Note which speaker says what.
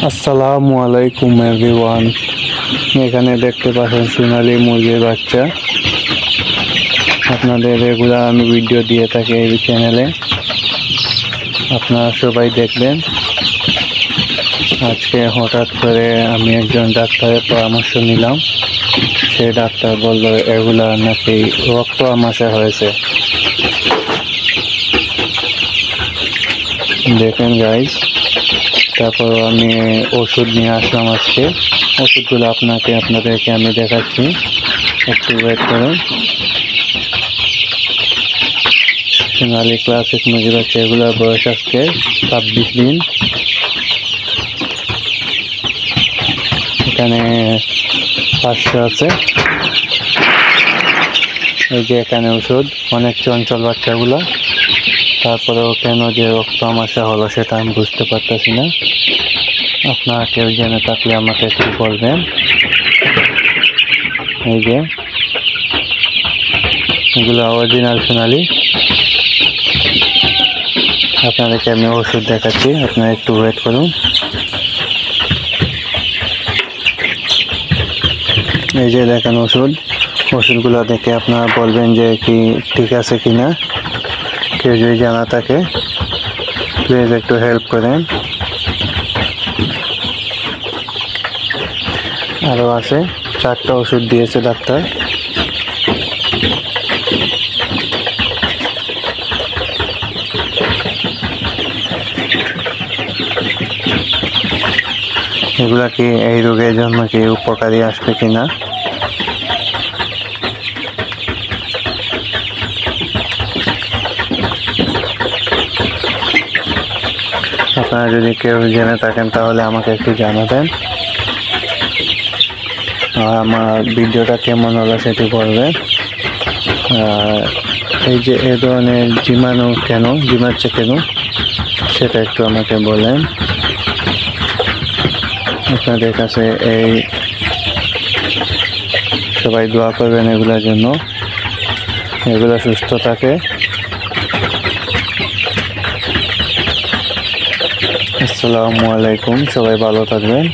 Speaker 1: আসসালামু আলাইকুম এভরিওয়ান। এখানে দেখতে পাচ্ছেন সোনালী মুরগির বাচ্চা। আপনাদের রেগুলার আমি ভিডিও দিয়ে থাকি এই চ্যানেলে, আপনারা সবাই দেখবেন। আজকে হঠাৎ করে আমি একজন ডাক্তারের পরামর্শ নিলাম। সেই ডাক্তার বলল এগুলা নাকি রক্ত আমাশা হয়েছে। দেখেন গাইজ, তারপর আমি ওষুধ নিয়ে আসলাম আজকে। ওষুধগুলো আপনাদেরকে আমি দেখাচ্ছি, একটু ওয়েট করুন। সোনালী ক্লাসিক মুরগির বাচ্চা, এগুলোর বয়স আজকে 26 দিন। এখানে 500 আছে। এই যে এখানে ওষুধ, অনেক চঞ্চল বাচ্চাগুলো। তারপরেও কেন যে রক্ত আমাশা হলো সেটা আমি বুঝতে পারতেছি না। আপনারা কেউ জেনে থাকলে আমাকে একটু বলবেন। এই যে এগুলো অরিজিনাল সোনালী। আপনাদেরকে আমি ওষুধ দেখাচ্ছি, আপনারা একটু ওয়েট করুন। এই যে দেখেন ওষুধগুলো দেখে আপনারা বলবেন যে কি ঠিক আছে কিনা। কেউ যদি জানা থাকে প্লিজ একটু হেল্প করেন। আরও আছে, 4টা ওষুধ দিয়েছে ডাক্তার। এগুলা কি এই রোগের জন্য কি উপকারী আসবে কিনা। আপনারা যদি কেউ জেনে থাকেন তাহলে আমাকে একটু জানাবেন। আর আমার ভিডিওটা কেমন হলো সেটি বলবেন। এই যে এ ধরনের জিমাচ্ছে কেন সেটা একটু আমাকে বলেন। আপনাদের কাছে এই সবাই দোয়া করবেন এগুলোর জন্য, এগুলো সুস্থ থাকে। আসসালামু আলাইকুম, সবাই ভালো থাকবেন।